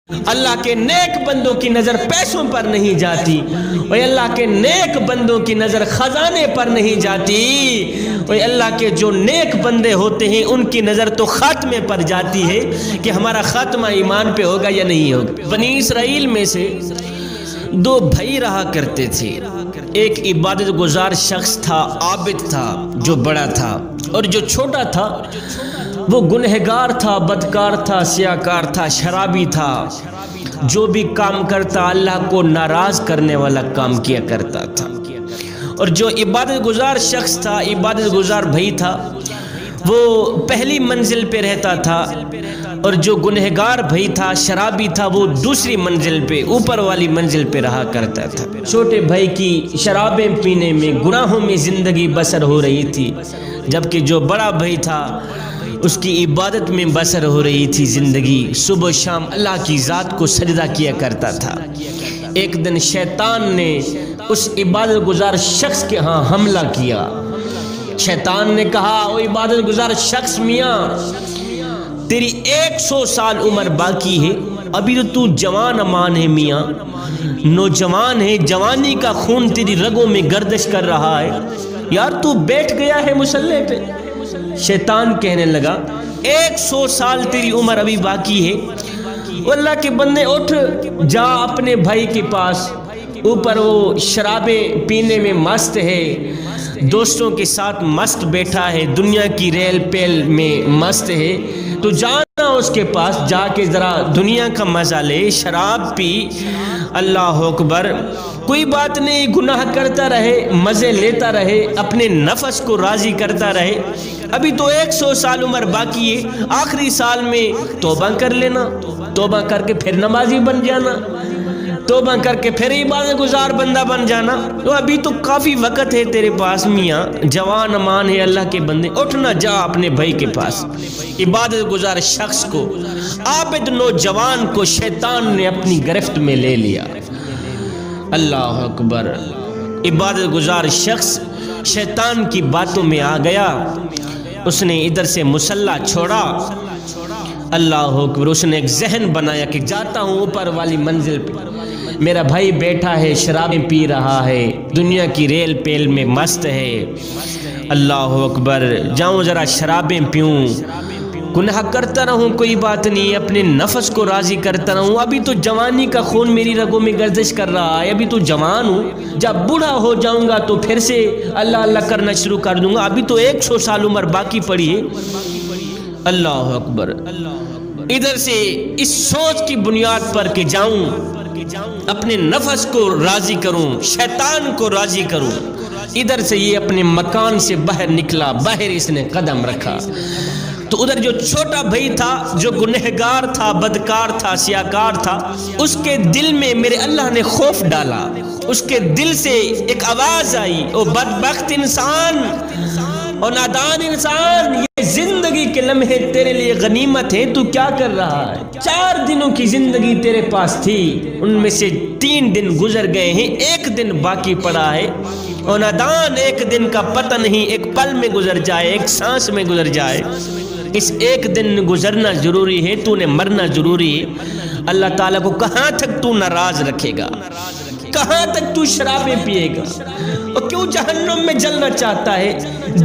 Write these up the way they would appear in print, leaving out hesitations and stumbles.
اللہ کے نیک بندوں کی نظر پیسوں پر نہیں جاتی، اور اللہ کے نیک بندوں کی نظر خزانے پر نہیں جاتی، اور اللہ کے جو نیک بندے ہوتے ہیں ان کی نظر تو خاتمے پر جاتی ہے کہ ہمارا خاتمہ ایمان پہ ہوگا یا نہیں ہوگا۔ بنی اسرائیل میں سے دو بھائی رہا کرتے تھے، ایک عبادت گزار شخص تھا، عابد تھا جو بڑا تھا، اور جو چھوٹا تھا وہ گنہگار تھا، بدکار تھا، سیاکار تھا، شرابی تھا، جو بھی کام کرتا اللہ کو ناراض کرنے والا کام کیا کرتا تھا۔ اور جو عبادت گزار شخص تھا، عبادت گزار بھائی تھا، وہ پہلی منزل پہ رہتا تھا، اور جو گنہگار بھائی تھا، شرابی تھا، وہ دوسری منزل پہ، اوپر والی منزل پہ رہا کرتا تھا۔ چھوٹے بھائی کی شرابیں پینے میں، گناہوں میں زندگی بسر ہو رہی تھی، جبکہ جو بڑا بھائی تھا اس کی عبادت میں بسر ہو رہی تھی زندگی، صبح شام اللہ کی ذات کو سجدہ کیا کرتا تھا۔ ایک دن شیطان نے اس عبادت گزار شخص کے ہاں حملہ کیا۔ شیطان نے کہا، او عبادت گزار شخص، میاں تیری 100 سال عمر باقی ہے، ابھی تو جوان امان ہے، میاں نوجوان ہے، جوانی کا خون تیری رگوں میں گردش کر رہا ہے، یار تو بیٹھ گیا ہے مصلی پہ۔ شیطان کہنے لگا، 100 سال تیری عمر ابھی باقی ہے، اللہ کے بندے اٹھ جا اپنے بھائی کے پاس، اوپر وہ شرابیں پینے میں مست ہے، دوستوں کے ساتھ مست بیٹھا ہے، دنیا کی ریل پیل میں مست ہے، تو جانا اس کے پاس، جا کے ذرا دنیا کا مزہ لے، شراب پی، اللہ اکبر، کوئی بات نہیں، گناہ کرتا رہے، مزے لیتا رہے، اپنے نفس کو راضی کرتا رہے، ابھی تو 100 سال عمر باقی ہے، آخری سال میں توبہ کر لینا، توبہ کر کے پھر نمازی بن جانا، توبہ کر کے پھر عبادت گزار بندہ بن جانا، تو ابھی تو کافی وقت ہے تیرے پاس، میاں جوان امان ہے اللہ کے بندے، اٹھنا جا اپنے بھائی کے پاس۔ عبادت گزار شخص کو، عابد نوجوان کو شیطان نے اپنی گرفت میں لے لیا۔ اللہ اکبر، عبادت گزار شخص شیطان کی باتوں میں آ گیا، اس نے ادھر سے مصلی چھوڑا، اللہ اکبر، اس نے ایک ذہن بنایا کہ جاتا ہوں اوپر والی منزل پہ، میرا بھائی بیٹھا ہے، شرابیں پی رہا ہے، دنیا کی ریل پیل میں مست ہے، اللہ اکبر، جاؤں ذرا شرابیں پیوں، گناہ کرتا رہوں، کوئی بات نہیں، اپنے نفس کو راضی کرتا رہوں، ابھی تو جوانی کا خون میری رگوں میں گردش کر رہا ہے، ابھی تو جوان ہوں، جب بوڑھا ہو جاؤں گا تو پھر سے اللہ اللہ کرنا شروع کر دوں گا، ابھی تو 100 سال عمر باقی پڑی ہے۔ اللہ اکبر، ادھر سے اس سوچ کی بنیاد پر کہ جاؤں اپنے نفس کو راضی کروں، شیطان کو راضی کروں، ادھر سے یہ اپنے مکان سے باہر نکلا، باہر اس نے قدم رکھا، تو ادھر جو چھوٹا بھائی تھا، جو گنہگار تھا، بدکار تھا، سیاکار تھا، اس کے دل میں میرے اللہ نے خوف ڈالا، اس کے دل سے ایک آواز آئی، او بدبخت انسان، او نادان انسان، یہ زندگی کے لمحے تیرے لیے غنیمت ہے، تو کیا کر رہا ہے؟ 4 دنوں کی زندگی تیرے پاس تھی، ان میں سے 3 دن گزر گئے ہیں، 1 دن باقی پڑا ہے، او نادان، 1 دن کا پتہ نہیں، ایک پل میں گزر جائے، ایک سانس میں گزر جائے، اس 1 دن گزرنا ضروری ہے، تو نے مرنا ضروری ہے۔ اللہ تعالیٰ کو کہاں تک تو ناراض رکھے گا؟ کہاں تک تو شرابیں پیے گا؟ اور کیوں جہنم میں جلنا چاہتا ہے؟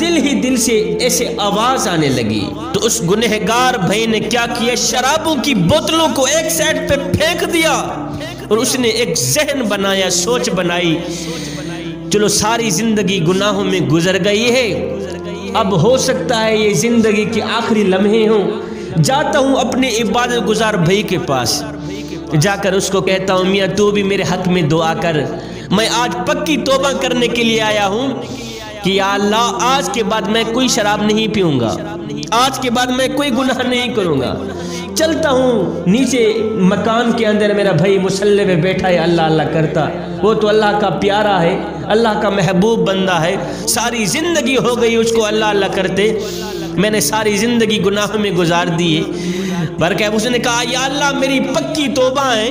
دل ہی دل سے ایسے آواز آنے لگی، تو اس گنہگار بھائی نے کیا کیا؟ شرابوں کی بوتلوں کو ایک سائڈ پہ پھینک دیا، اور اس نے ایک ذہن بنایا، سوچ بنائی، چلو ساری زندگی گناہوں میں گزر گئی ہے، اب ہو سکتا ہے یہ زندگی کے آخری لمحے ہوں، جاتا ہوں اپنے عبادت گزار بھائی کے پاس، جا کر اس کو کہتا ہوں، میاں تو بھی میرے حق میں دعا کر، میں آج پکی توبہ کرنے کے لیے آیا ہوں کہ یا اللہ آج کے بعد میں کوئی شراب نہیں پیوں گا، آج کے بعد میں کوئی گناہ نہیں کروں گا، چلتا ہوں نیچے مکان کے اندر، میرا بھائی مصلی پہ بیٹھا ہے، اللہ اللہ کرتا، وہ تو اللہ کا پیارا ہے، اللہ کا محبوب بندہ ہے، ساری زندگی ہو گئی اس کو اللہ اللہ کرتے، میں نے ساری زندگی گناہوں میں گزار دی ہے، بلکہ اس نے کہا یا اللہ میری پکی توبہ ہے،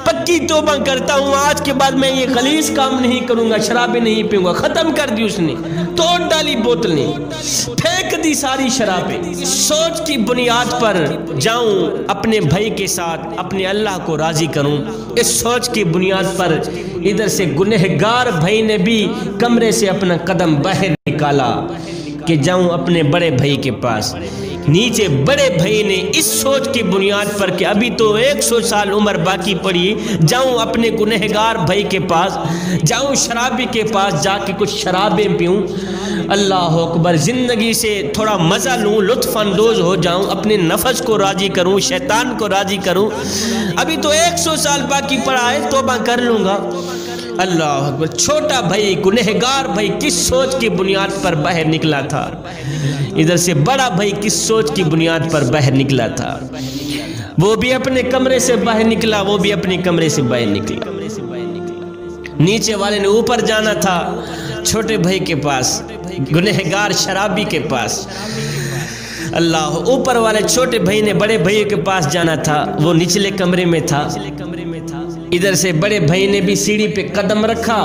پکی توبہ کرتا ہوں، آج کے بعد میں یہ غلیظ کام نہیں کروں گا، شرابیں نہیں پیوں گا۔ ختم کر دی اس نے، توڑ ڈالی بوتلیں، پھینک دی ساری شرابیں۔ سوچ کی بنیاد پر جاؤں اپنے بھائی کے ساتھ اپنے اللہ کو راضی کروں، اس سوچ کی بنیاد پر ادھر سے گنہگار بھائی نے بھی کمرے سے اپنا قدم باہر نکالا کہ جاؤں اپنے بڑے بھائی کے پاس۔ نیچے بڑے بھائی نے اس سوچ کی بنیاد پر کہ ابھی تو 100 سال عمر باقی پڑی، جاؤں اپنے گنہگار بھائی کے پاس، جاؤں شرابی کے پاس جا کے کچھ شرابیں پیوں، اللہ اکبر، زندگی سے تھوڑا مزہ لوں، لطف اندوز ہو جاؤں، اپنے نفس کو راضی کروں، شیطان کو راضی کروں، ابھی تو 100 سال باقی پڑا ہے، توبہ کر لوں گا۔ اللہ اکبر، چھوٹا بھائی گنہگار بھائی کس سوچ کی بنیاد پر باہر نکلا تھا، ادھر سے بڑا بھائی کس سوچ کی بنیاد پر باہر نکلا تھا، وہ بھی اپنے کمرے سے باہر نکلا، وہ بھی اپنے کمرے سے باہر نکلا۔ نیچے والے نے اوپر جانا تھا چھوٹے بھائی کے پاس، گنہگار شرابی کے پاس، اللہ، اوپر والے چھوٹے بھائی نے بڑے بھائی کے پاس جانا تھا، وہ نچلے کمرے میں تھا۔ ادھر سے بڑے بھائی نے بھی سیڑھی پہ قدم رکھا،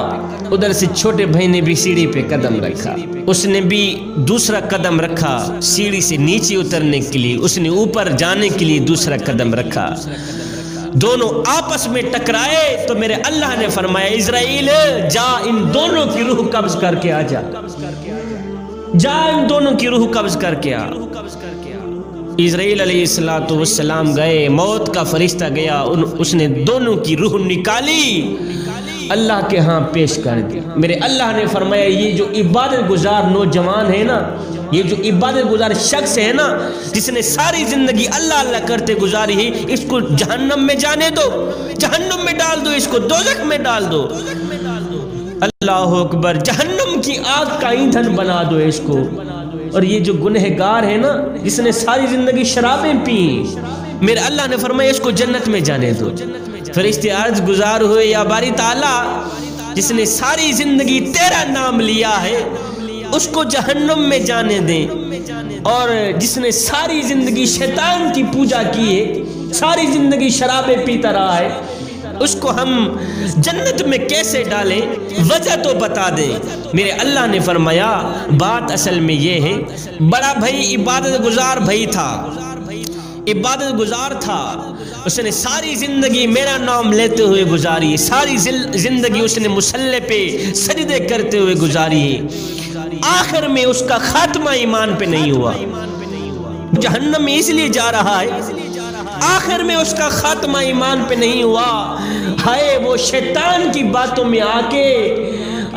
ادھر سے چھوٹے بھائی نے بھی سیڑھی پہ قدم رکھا، اس نے بھی دوسرا قدم رکھا سیڑھی سے نیچے اترنے کے لیے، اس نے اوپر جانے کے لیے دوسرا قدم رکھا، دونوں آپس میں ٹکرائے تو میرے اللہ نے فرمایا اسرائیل جا ان دونوں کی روح قبض کر کے آ جا، جا ان دونوں کی روح قبض کر کے آ۔ اسرائیل علیہ السلام گئے، موت کا فرشتہ گیا، اس نے دونوں کی روح نکالی، اللہ کے ہاں پیش کر دی۔ میرے اللہ نے فرمایا یہ جو عبادت گزار نوجوان ہے نا، یہ جو عبادت گزار شخص ہے نا، جس نے ساری زندگی اللہ اللہ کرتے گزاری ہے، اس کو جہنم میں جانے دو، جہنم میں ڈال دو، اس کو دوزخ میں ڈال دو، اللہ اکبر، جہنم کی آگ کا ایندھن بنا دو اس کو۔ اور یہ جو گنہگار ہے نا، جس نے ساری زندگی شرابیں پی، میرے اللہ نے فرمایا اس کو جنت میں جانے دو۔ فرشتے عرض گزار ہوئے یا باری تعالیٰ، جس نے ساری زندگی تیرا نام لیا ہے اس کو جہنم میں جانے دیں، اور جس نے ساری زندگی شیطان کی پوجا کی ہے، ساری زندگی شرابیں پیتا رہا ہے، اس کو ہم جنت میں کیسے ڈالیں، وجہ تو بتا دیں۔ میرے اللہ نے فرمایا بات اصل میں یہ ہے، بڑا بھائی عبادت گزار بھائی تھا، عبادت گزار تھا، اس نے ساری زندگی میرا نام لیتے ہوئے گزاری، ساری زندگی اس نے مصلی پہ سجدے کرتے ہوئے گزاری، آخر میں اس کا خاتمہ ایمان پہ نہیں ہوا، جہنم میں اس لیے جا رہا ہے، آخر میں اس کا خاتمہ ایمان پہ نہیں ہوا، ہائے وہ شیطان کی باتوں میں آ کے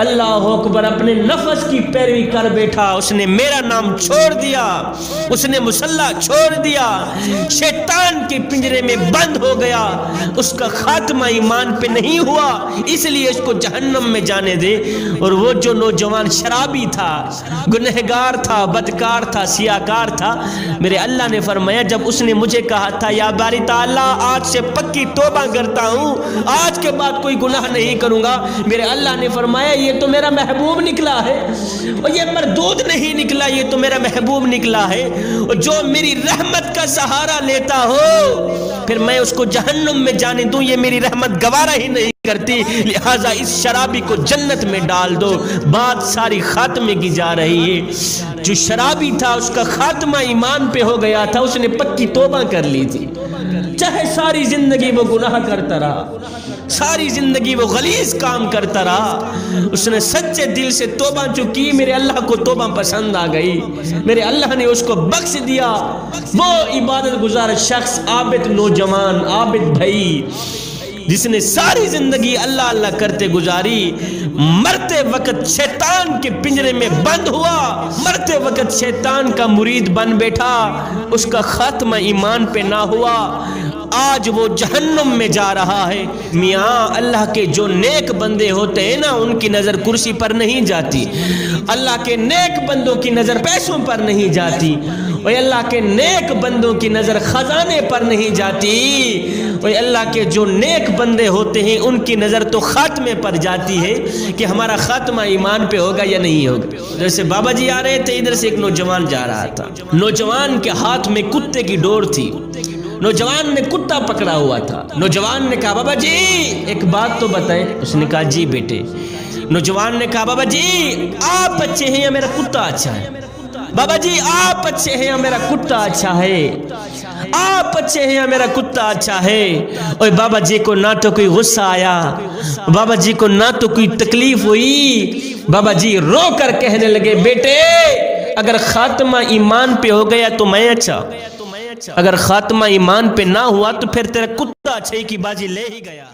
اللہ اکبر اپنے نفس کی پیروی کر بیٹھا، اس نے میرا نام چھوڑ دیا، اس نے مصلی چھوڑ دیا، شیطان کے پنجرے میں بند ہو گیا، اس کا خاتمہ ایمان پہ نہیں ہوا، اس لیے اس کو جہنم میں جانے دے۔ اور وہ جو نوجوان شرابی تھا، گنہگار تھا، بدکار تھا، سیاکار تھا، میرے اللہ نے فرمایا جب اس نے مجھے کہا تھا یا باری تعالیٰ آج سے پکی توبہ کرتا ہوں، آج کے بعد کوئی گناہ نہیں کروں گا، میرے اللہ نے فرمایا یہ تو میرا محبوب نکلا ہے، اور یہ مردود نہیں نکلا، یہ تو میرا محبوب نکلا ہے، اور جو میری رحمت کا سہارا لیتا ہو پھر میں اس کو جہنم میں جانے دوں، یہ میری رحمت گوارا ہی نہیں کرتی، لہٰذا اس شرابی کو جنت میں ڈال دو۔ بات ساری خاتمے کی جا رہی ہے، جو شرابی تھا اس کا خاتمہ ایمان پہ ہو گیا تھا، اس نے پکی توبہ کر لی تھی، چاہے ساری زندگی وہ گناہ کرتا رہا، ساری زندگی وہ غلیظ کام کرتا رہا، اس نے سچے دل سے توبہ جو کی، میرے اللہ کو توبہ پسند آ گئی، میرے اللہ نے اس کو بخش دیا۔ وہ عبادت گزار شخص، عابد نوجوان، عابد بھائی، جس نے ساری زندگی اللہ اللہ کرتے گزاری، مرتے وقت شیطان کے پنجرے میں بند ہوا، مرتے وقت شیطان کا مرید بن بیٹھا، اس کا خاتمہ ایمان پہ نہ ہوا، آج وہ جہنم میں جا رہا ہے۔ میاں اللہ کے جو نیک بندے ہوتے ہیں نا، ان کی نظر کرسی پر نہیں جاتی، اللہ کے نیک بندوں کی نظر پیسوں پر نہیں جاتی، اور اللہ کے نیک بندوں کی نظر خزانے پر نہیں جاتی، اور اللہ کے جو نیک بندے ہوتے ہیں ان کی نظر تو خاتمے پر جاتی ہے کہ ہمارا خاتمہ ایمان پہ ہوگا یا نہیں ہوگا۔ جیسے بابا جی آ رہے تھے، ادھر سے ایک نوجوان جا رہا تھا، نوجوان کے ہاتھ میں کتے کی ڈور تھی، نوجوان نے کتا پکڑا ہوا تھا. نوجوان نے کہا بابا جی ایک بات تو بتائیں. اس نے کہا جی بیٹے. نوجوان نے کہا بابا جی آپ اچھے ہیں یا میرا کتا اچھا ہے؟ بابا جی آپ اچھے ہیں یا میرا کتا اچھا ہے؟ آپ اچھے ہیں یا میرا کتا اچھا ہے؟ اور بابا جی کو نہ تو کوئی غصہ آیا, بابا جی کو نہ تو کوئی تکلیف ہوئی. بابا جی رو کر کہنے لگے بیٹے اگر خاتمہ ایمان پہ ہو گیا تو میں اچھا, اگر خاتمہ ایمان پہ نہ ہوا تو پھر تیرا کتا اچھے کی بازی لے ہی گیا.